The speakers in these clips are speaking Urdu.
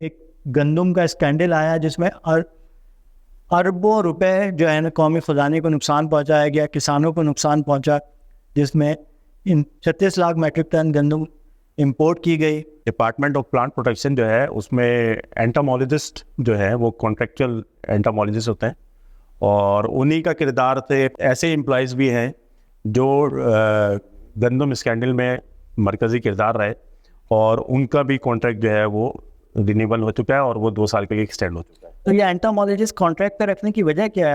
ایک گندم کا اسکینڈل آیا جس میں اربوں روپے جو ہے نا قومی خزانے کو نقصان پہنچایا گیا، کسانوں کو نقصان پہنچا، جس میں 36 لاکھ میٹرک ٹن گندم امپورٹ کی گئی۔ ڈپارٹمنٹ آف پلانٹ پروٹیکشن جو ہے اس میں اینٹامولوجسٹ جو ہے وہ کانٹریکچوئل اینٹامولوجسٹ ہوتے ہیں، اور انہی کا کردار سے ایسے امپلائیز بھی ہیں جو گندم اسکینڈل میں مرکزی کردار رہے، اور ان کا بھی کانٹریکٹ جو ہے وہ رینیول ہو چکا ہے اور وہ 2 سال کے لیے ایکسٹینڈ ہو چکا ہے۔ تو یہ اینٹامولوجسٹ کانٹریکٹ پہ رکھنے کی وجہ کیا ہے؟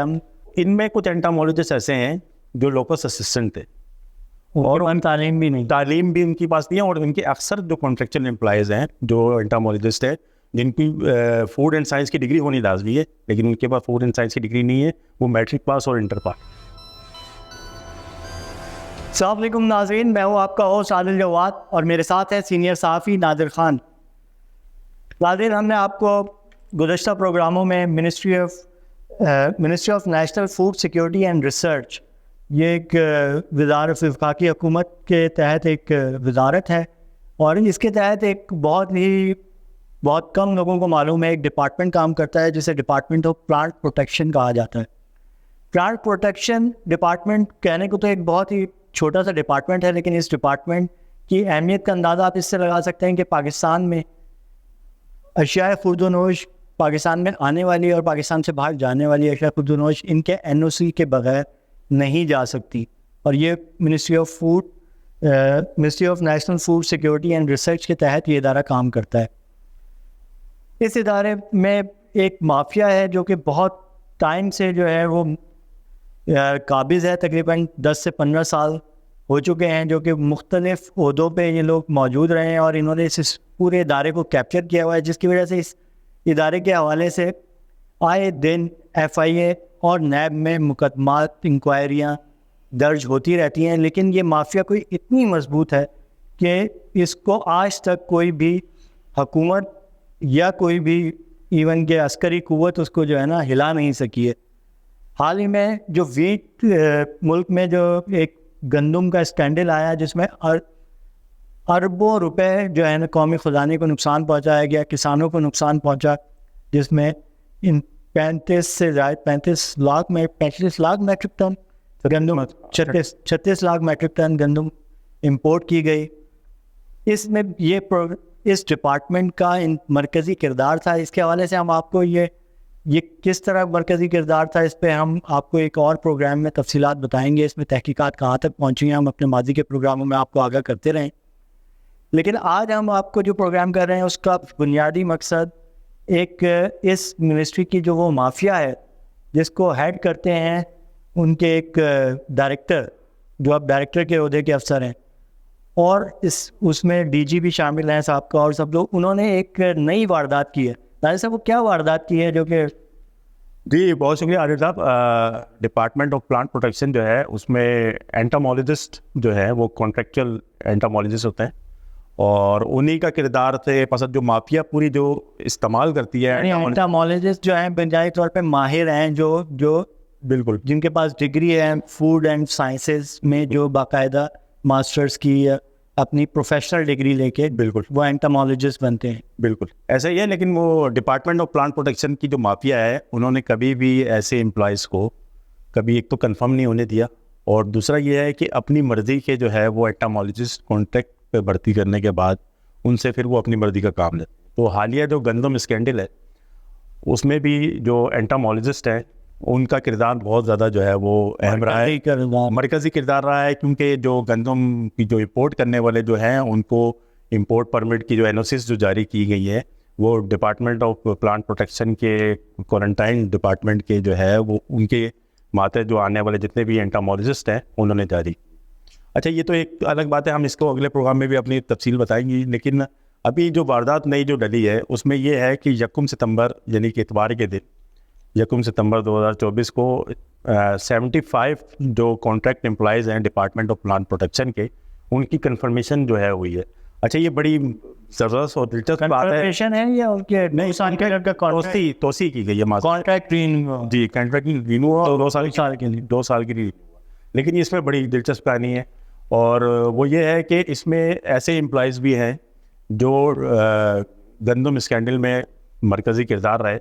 ان میں کچھ اینٹامولوجسٹ ایسے ہیں جو لوکس اسسٹنٹ تھے اور ان تعلیم بھی نہیں، تعلیم بھی ان کی پاس نہیں ہے، اور ان کے اکثر جو کانٹریکچوئل امپلائیز ہیں جو اینٹامولوجسٹ ہیں جن کی فوڈ اینڈ سائنس کی ڈگری ہونی لازمی ہے، لیکن ان کے پاس فوڈ اینڈ سائنس کی ڈگری نہیں ہے، وہ میٹرک پاس اور انٹر پاس۔ السلام علیکم ناظرین، میں ہوں آپ کا ہوسٹ عادل جواد اور میرے ساتھ ہے سینئر صحافی نادر خان۔ ناظرین، ہم نے آپ کو گزشتہ پروگراموں میں ministry of national food security and research, یہ ایک وزارت وفاقی حکومت کے تحت ایک وزارت ہے، اور اس کے تحت ایک بہت کم لوگوں کو معلوم ہے ایک ڈپارٹمنٹ کام کرتا ہے جسے ڈپارٹمنٹ آف پلانٹ پروٹیکشن کہا جاتا ہے۔ پلانٹ پروٹیکشن ڈپارٹمنٹ کہنے کو تو ایک بہت ہی چھوٹا سا ڈپارٹمنٹ ہے، لیکن اس ڈپارٹمنٹ کی اہمیت کا اندازہ آپ اس سے لگا سکتے ہیں کہ پاکستان میں اشیاء خورد و نوش، پاکستان میں آنے والی اور پاکستان سے باہر جانے والی اشیاء خورد و نوش ان کے NOC کے بغیر نہیں جا سکتی، اور یہ ministry of national food security and research کے تحت یہ ادارہ کام کرتا ہے۔ اس ادارے میں ایک مافیا ہے جو کہ بہت ٹائم سے جو ہے وہ قابض ہے، تقریباً 10 سے 15 سال ہو چکے ہیں، جو کہ مختلف عہدوں پہ یہ لوگ موجود رہے ہیں، اور انہوں نے اس پورے ادارے کو کیپچر کیا ہوا ہے، جس کی وجہ سے اس ادارے کے حوالے سے آئے دن FIA اور نیب میں مقدمات، انکوائریاں درج ہوتی رہتی ہیں، لیکن یہ مافیا کوئی اتنی مضبوط ہے کہ اس کو آج تک کوئی بھی حکومت یا کوئی بھی ایون کہ عسکری قوت اس کو جو ہے نا ہلا نہیں سکی ہے۔ حال ہی میں جو ویٹ ملک میں جو ایک گندم کا اسکینڈل آیا جس میں اربوں روپے جو ہے نا قومی خزانے کو نقصان پہنچایا گیا، کسانوں کو نقصان پہنچا، جس میں 35 لاکھ میٹرک ٹن گندم، 36 لاکھ میٹرک ٹن گندم امپورٹ کی گئی۔ اس میں اس ڈپارٹمنٹ کا مرکزی کردار تھا۔ اس کے حوالے سے ہم آپ کو یہ کس طرح مرکزی کردار تھا، اس پہ ہم آپ کو ایک اور پروگرام میں تفصیلات بتائیں گے، اس میں تحقیقات کہاں تک پہنچی ہیں، ہم اپنے ماضی کے پروگراموں میں آپ کو آگاہ کرتے رہیں۔ لیکن آج ہم آپ کو جو پروگرام کر رہے ہیں اس کا بنیادی مقصد ایک اس منسٹری کی جو وہ مافیا ہے جس کو ہیڈ کرتے ہیں ان کے ایک ڈائریکٹر، جو اب ڈائریکٹر کے عہدے کے افسر ہیں، اور اس میں DG بھی شامل ہیں صاحب کا، اور سب لوگ، انہوں نے ایک نئی واردات کی ہے۔ ناظر صاحب، وہ کیا واردات کی ہے جو کہ؟ جی بہت شکریہ عادل صاحب۔ ڈپارٹمنٹ آف پلانٹ پروٹیکشن جو ہے اس میں اینٹامولوجسٹ جو ہے وہ کانٹریکچوئل اینٹامولوجسٹ ہوتے ہیں، اور انہی کا کردار سے پس جو مافیا پوری جو استعمال کرتی ہے، اینٹامولوجسٹ جو ہیں بنیادی طور پہ ماہر ہیں جو بالکل جن کے پاس ڈگری ہے فوڈ اینڈ سائنسز میں، جو باقاعدہ ماسٹرز کی اپنی پروفیشنل ڈگری لے کے بالکل وہ اینٹامولوجسٹ بنتے ہیں۔ بالکل ایسا ہی ہے، لیکن وہ ڈپارٹمنٹ آف پلانٹ پروٹیکشن کی جو مافیا ہے انہوں نے کبھی بھی ایسے امپلائیز کو کبھی ایک تو کنفرم نہیں ہونے دیا، اور دوسرا یہ ہے کہ اپنی مرضی کے جو ہے وہ اینٹامولوجسٹ کانٹریکٹ پہ بھرتی کرنے کے بعد ان سے پھر وہ اپنی مرضی کا کام لیتے ہیں۔ تو حالیہ جو گندم اسکینڈل ہے اس میں بھی جو اینٹامولوجسٹ ہیں ان کا کردار بہت زیادہ جو ہے وہ اہم رہا ہے، مرکزی کردار رہا ہے، کیونکہ جو گندم کی جو امپورٹ کرنے والے جو ہیں ان کو امپورٹ پرمٹ کی جو NOCs جو جاری کی گئی ہے وہ ڈپارٹمنٹ آف پلانٹ پروٹیکشن کے کوارنٹائن ڈپارٹمنٹ کے جو ہے وہ ان کے ماتحت جو آنے والے جتنے بھی اینٹامولوجسٹ ہیں انہوں نے جاری۔ اچھا، یہ تو ایک الگ بات ہے، ہم اس کو اگلے پروگرام میں بھی اپنی تفصیل بتائیں گے، لیکن ابھی جو واردات نئی جو ڈلی ہے اس میں یہ ہے کہ 1 ستمبر یعنی کہ اتوار کے دن 1 ستمبر 2024 کو 75 جو کانٹریکٹ امپلائیز ہیں ڈپارٹمنٹ آف پلانٹ پروٹیکشن کے، ان کی کنفرمیشن جو ہے ہوئی ہے۔ اچھا، یہ بڑی زبردست اور دلچسپ بات ہے یا ان کے توسیع کی گئی ہے کانٹریکٹ جی، کانٹریکٹ رینیو اور 2 سال کی، لیکن اس میں بڑی دلچسپ کہانی ہے، اور وہ یہ ہے کہ اس میں ایسے امپلائیز بھی ہیں جو گندم اسکینڈل میں مرکزی کردار رہے,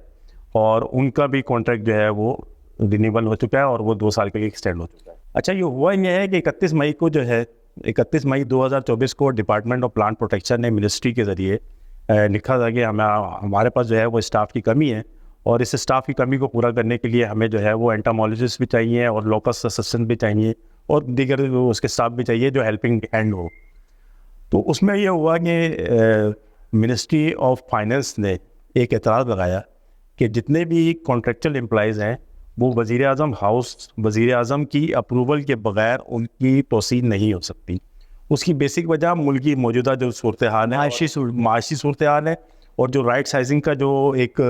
اور ان کا بھی کانٹریکٹ جو ہے وہ رینیول ہو چکا ہے اور وہ 2 سال کے لیے ایکسٹینڈ ہو چکا ہے. اچھا یہ ہوا یہ ہے کہ 31 مئی کو جو ہے 31 مئی 2024 کو ڈپارٹمنٹ آف پلانٹ پروٹیکشن نے منسٹری کے ذریعے لکھا تھا کہ ہمارے پاس جو ہے وہ اسٹاف کی کمی ہے, اور اس اسٹاف کی کمی کو پورا کرنے کے لیے ہمیں جو ہے وہ انٹامولوجسٹ بھی چاہیے اور لوکس اسسٹنٹ بھی چاہیے اور دیگر اس کے اسٹاف بھی چاہیے جو ہیلپنگ ہینڈ ہو. تو اس میں یہ ہوا کہ منسٹری آف فائننس نے ایک اعتراض لگایا کہ جتنے بھی کانٹریکچل امپلائیز ہیں وہ وزیر اعظم ہاؤس, وزیر اعظم کی اپروول کے بغیر ان کی توسیع نہیں ہو سکتی. اس کی بیسک وجہ ملکی موجودہ جو صورتحال ہے, معاشی صورتحال ہے, اور جو رائٹ سائزنگ کا جو ایک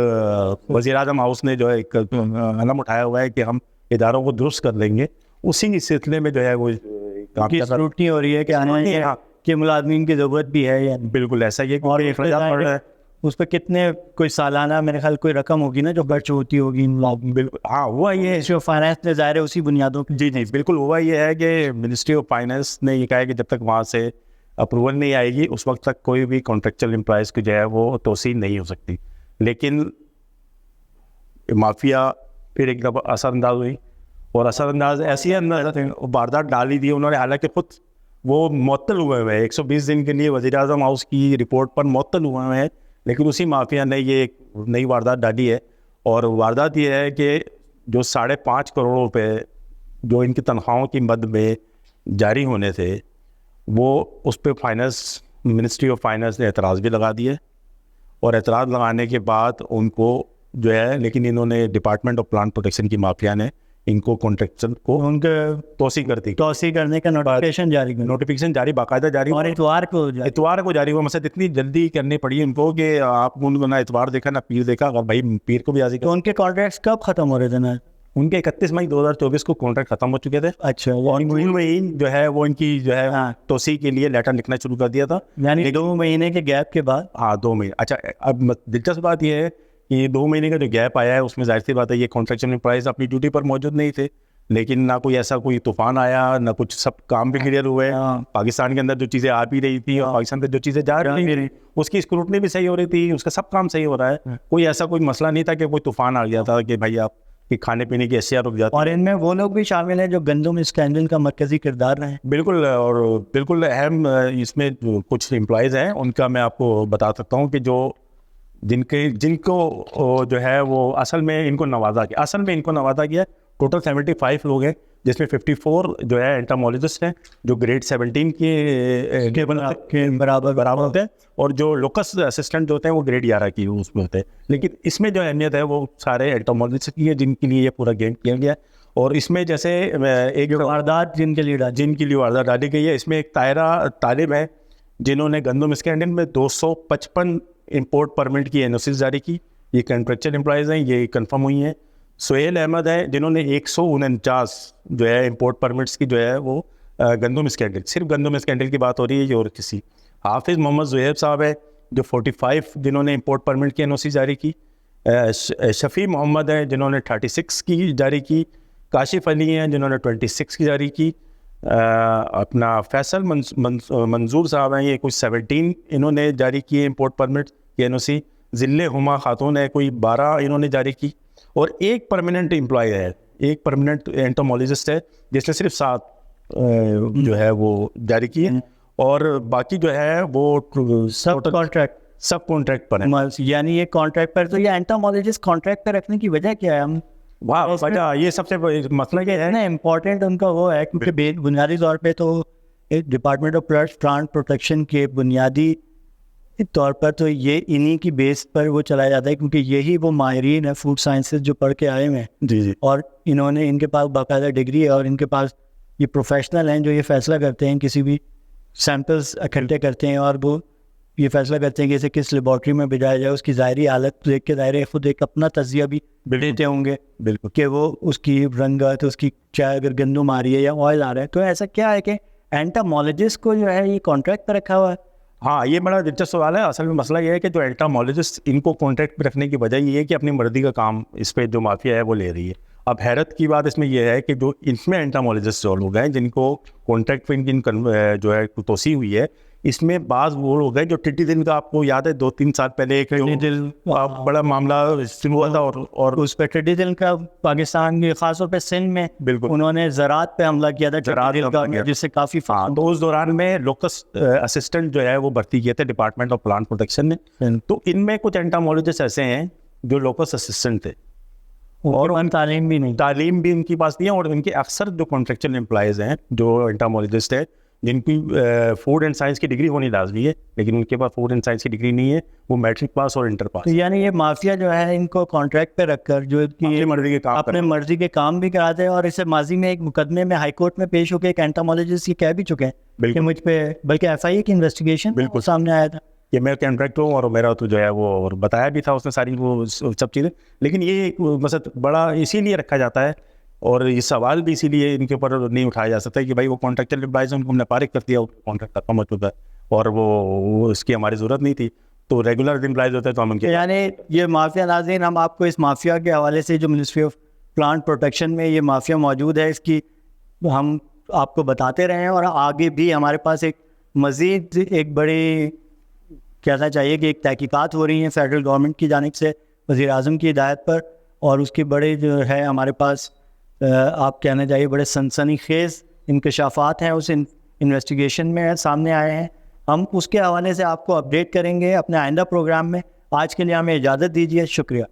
وزیر اعظم ہاؤس نے جو ہے ایک قلم اٹھایا ہوا ہے کہ ہم اداروں کو درست کر لیں گے, اسی سلسلے میں جو ہے وہ اسکروٹنی ہو رہی ہے کہ آنے کہ ملازمین کی ضرورت بھی ہے یا بالکل ایسا ہی ہے. اس پہ کتنے کوئی سالانہ میرے خیال کوئی رقم ہوگی نا جو خرچ ہوتی ہوگی. بالکل ہاں ہوا یہ جو فائنانس نے ظاہر ہے اسی بنیادوں پہ. جی بالکل ہوا یہ ہے کہ منسٹری آف فائنانس نے یہ کہا ہے کہ جب تک وہاں سے اپروول نہیں آئے گی اس وقت تک کوئی بھی کانٹریکچل امپلائیز کی جو ہے وہ توسیع نہیں ہو سکتی. لیکن مافیا پھر ایک دفعہ اثر انداز ہوئی, اور اثر انداز ایسی واردات ڈالی دی انہوں نے, حالانکہ خود وہ معطل ہوئے ہیں 120 دن کے لیے وزیر اعظم ہاؤس کی رپورٹ پر معطل ہوئے ہیں, لیکن اسی مافیا نے یہ ایک نئی واردات ڈالی ہے. اور واردات یہ ہے کہ جو 5.5 کروڑ روپے جو ان کی تنخواہوں کی مد میں جاری ہونے تھے وہ اس پہ منسٹری آف فائنانس نے اعتراض بھی لگا دیے, اور اعتراض لگانے کے بعد ان کو جو ہے, لیکن انہوں نے ڈپارٹمنٹ آف پلانٹ پروٹیکشن کی مافیا نے ان کو کانٹریکچر کو ان کے توسیع کرنے کا نوٹیفیکیشن جاری باقاعدہ جاری, اور اتوار کو جاری ہوا. مثلا اتنی جلدی کرنی پڑی ان کو کہ آپ ان کو نہ اتوار دیکھا نہ پیر دیکھا, اگر بھائی پیر کو بھی حاضر. تو ان کے کانٹریکٹس کب ختم ہو رہے تھے نا؟ ان کے 31 مئی 2024 کو کانٹریکٹ ختم ہو چکے تھے. اچھا, جو ہے وہ ان کی جو ہے توسیع کے لیے لیٹر لکھنا شروع کر دیا تھا, یعنی 2 مہینے کے گیپ کے بعد. ہاں 2 مہینے. اچھا اب دلچسپ بات یہ ہے کہ 2 مہینے کا جو گیپ آیا ہے اس میں ظاہر سی بات ہے یہ کانٹریکچل امپلائیز اپنی ڈیوٹی پر موجود نہیں تھے, لیکن نہ کوئی ایسا کوئی طوفان آیا نہ کچھ, سب کام بھی کلیئر ہوئے. پاکستان کے اندر جو چیزیں آ بھی رہی تھی اور پاکستان سے جو چیزیں جا رہی تھی اس کی اسکروٹنی بھی صحیح ہو رہی تھی, اس کا سب کام صحیح ہو رہا ہے. کوئی ایسا کوئی مسئلہ نہیں تھا کہ کوئی طوفان آ گیا تھا کہ بھائی آپ کی کھانے پینے کی اشیاء رک جاتی. اور ان میں وہ لوگ بھی شامل ہیں جو گندم اسکینڈل کا مرکزی کردار رہے ہیں. بالکل, اور بالکل اہم اس میں کچھ امپلائیز ہیں, ان کا میں آپ کو بتا سکتا ہوں کہ جن کو جو ہے وہ اصل میں ان کو نوازا گیا. ٹوٹل 75 لوگ ہیں جس میں 54 جو ہے انٹامولوجسٹ ہیں جو گریڈ 17 کے برابر ہوتے ہیں, اور جو لوکس اسسٹنٹ جو ہوتے ہیں وہ گریڈ 11 کی اس میں ہوتے ہیں. لیکن اس میں جو اہمیت ہے وہ سارے انٹامولوجسٹ کی ہے جن کے لیے یہ پورا گیم کیا گیا. اور اس میں جیسے ایک واردات جن کے لیے واردات ڈالی گئی ہے, اس میں ایک طالب ہے جنہوں نے گندم اسکینڈل میں 255 امپورٹ پرمٹ کی NOCs جاری کی. یہ کنٹریکچل امپلائیز ہیں, یہ کنفرم ہوئی ہیں. سہیل احمد ہے جنہوں نے 149 جو ہے امپورٹ پرمٹس کی جو ہے وہ گندم اسکینڈل, صرف گندم اسکینڈل کی بات ہو رہی ہے اور کسی. حافظ محمد زہیب صاحب ہے جو 45 جنہوں نے امپورٹ پرمٹ کی NOC جاری کی. شفیع محمد ہیں جنہوں نے 36 کی جاری کی. کاشف علی ہیں جنہوں نے 26 کی جاری کی. اپنا فیصل منظور صاحب ہیں, یہ کوئی 17 انہوں نے جاری کی امپورٹ پرمٹ کی NOC. ذل ہما خاتون ہے, کوئی 12 انہوں نے جاری کی. اور ایک پرماننٹ امپلائی ہے, ایک پرماننٹ انٹامولوجسٹ ہے جس نے صرف 7 جو ہے وہ جاری کی ہے, اور باقی جو ہے وہ سب کانٹریکٹ پر ہیں. یعنی یہ کانٹریکٹ پر, تو یہ انٹامولوجسٹ کانٹریکٹ پر رکھنے کی وجہ کیا ہے؟ ہم وجہ یہ سب سے مسئلہ کیا ہے نا, امپورٹنٹ ان کا وہ ہے کیونکہ بنیادی طور پہ تو ڈپارٹمنٹ آف پلانٹ پروٹیکشن کے بنیادی طور پر تو یہ انہی کی بیس پر وہ چلایا جاتا ہے, کیونکہ یہی وہ ماہرین ہیں فوڈ سائنسز جو پڑھ کے آئے ہیں. جی اور ان کے پاس باقاعدہ ڈگری ہے, اور ان کے پاس یہ پروفیشنل ہیں جو یہ فیصلہ کرتے ہیں, کسی بھی سیمپلز اکٹھے کرتے ہیں اور وہ یہ فیصلہ کرتے ہیں کہ اسے کس لیبارٹری میں بھیجایا جائے. اس کی ظاہری حالت دیکھ کے ظاہر خود ایک اپنا تجزیہ بھی دیتے ہوں گے بالکل کہ وہ اس کی رنگت, اس کی چائے اگر گندم آ رہی ہے یا آئل آ رہا ہے. تو ایسا کیا ہے کہ انٹامولوجسٹ کو جو ہے یہ کانٹریکٹ پر رکھا ہوا ہے؟ ہاں یہ بڑا دلچسپ سوال ہے. اصل میں مسئلہ یہ ہے کہ جو انٹامولوجسٹ ان کو کانٹریکٹ پہ رکھنے کی وجہ یہ ہے کہ اپنی مرضی کا کام اس پہ جو مافیا ہے وہ لے رہی ہے. اب حیرت کی بات اس میں یہ ہے کہ جو اس میں انٹامولوجسٹ جو لوگ ہیں جن کو کانٹریکٹ پہ جو ہے توسیع ہوئی ہے, اس میں بعض وہ ہو گئے جو ٹڈی دل کا آپ کو یاد ہے 2-3 سال پہلے ایک ٹڈی دل بڑا معاملہ شروع ہوا تھا اور اس پہ ٹڈی دل کا پاکستان کے خاص طور پہ سندھ میں بالکل انہوں نے زراعت پہ حملہ کیا تھا ٹڈی دل کا، جس سے کافی تو اس دوران میں لوکس اسسٹنٹ جو ہے وہ بھرتی کیے تھے ڈپارٹمنٹ آف پلانٹ پروٹیکشن نے. تو ان میں کچھ انٹامولوجسٹ ایسے ہیں جو لوکس اسسٹنٹ تھے اور تعلیم بھی نہیں، تعلیم بھی ان کی پاس نہیں ہے, اور ان کے اکثر جو کانٹریکچول امپلائیز ہیں جو انٹامولوجسٹ ہیں جن کی فوڈ اینڈ سائنس کی ڈگری ہونی لازمی ہے لیکن ان کے پاس فوڈ اینڈ سائنس کی ڈگری نہیں ہے, وہ میٹرک پاس اور انٹر پاس. یعنی یہ مافیا جو ہے ان کو کانٹریکٹ پہ رکھ کر جو اپنی مرضی کے کام اپنے مرضی کے کام بھی کراتے ہیں, اور اسے ماضی میں ایک مقدمے میں ہائی کورٹ میں پیش ہو کے ایک انٹامولوجسٹ یہ کہہ بھی چکے ہیں کہ مجھ پہ, بلکہ ایف آئی اے کی انویسٹیگیشن بالکل سامنے آیا تھا کہ میں کانٹریکٹ ہوں اور میرا تو جو ہے وہ, اور بتایا بھی تھا اس نے ساری وہ سب چیزیں. لیکن یہ مثلا بڑا اسی لیے رکھا جاتا ہے اور یہ سوال بھی اسی لیے ان کے اوپر نہیں اٹھایا جا سکتا کہ بھائی وہ کانٹریکچول امپلائز ان کو ہم نے فارغ کر دیا, کانٹریکٹ ختم ہو چکا ہے اور وہ اس کی ہماری ضرورت نہیں تھی, تو ریگولر امپلائز ہوتے ہیں تو ہم ان کے یعنی یہ مافیا. ناظرین ہم آپ کو اس مافیا کے حوالے سے جو منسٹری آف پلانٹ پروٹیکشن میں یہ مافیا موجود ہے اس کی ہم آپ کو بتاتے رہے ہیں, اور آگے بھی ہمارے پاس ایک مزید ایک بڑی کہنا چاہیے کہ ایک تحقیقات ہو رہی ہیں فیڈرل گورنمنٹ کی جانب سے وزیر اعظم کی ہدایت پر, اور اس کے بڑے جو ہے ہمارے پاس آپ کہنا چاہیے بڑے سنسنی خیز انکشافات ہیں اس انویسٹیگیشن میں سامنے آئے ہیں. ہم اس کے حوالے سے آپ کو اپڈیٹ کریں گے اپنے آئندہ پروگرام میں. آج کے لیے ہمیں اجازت دیجیے, شکریہ.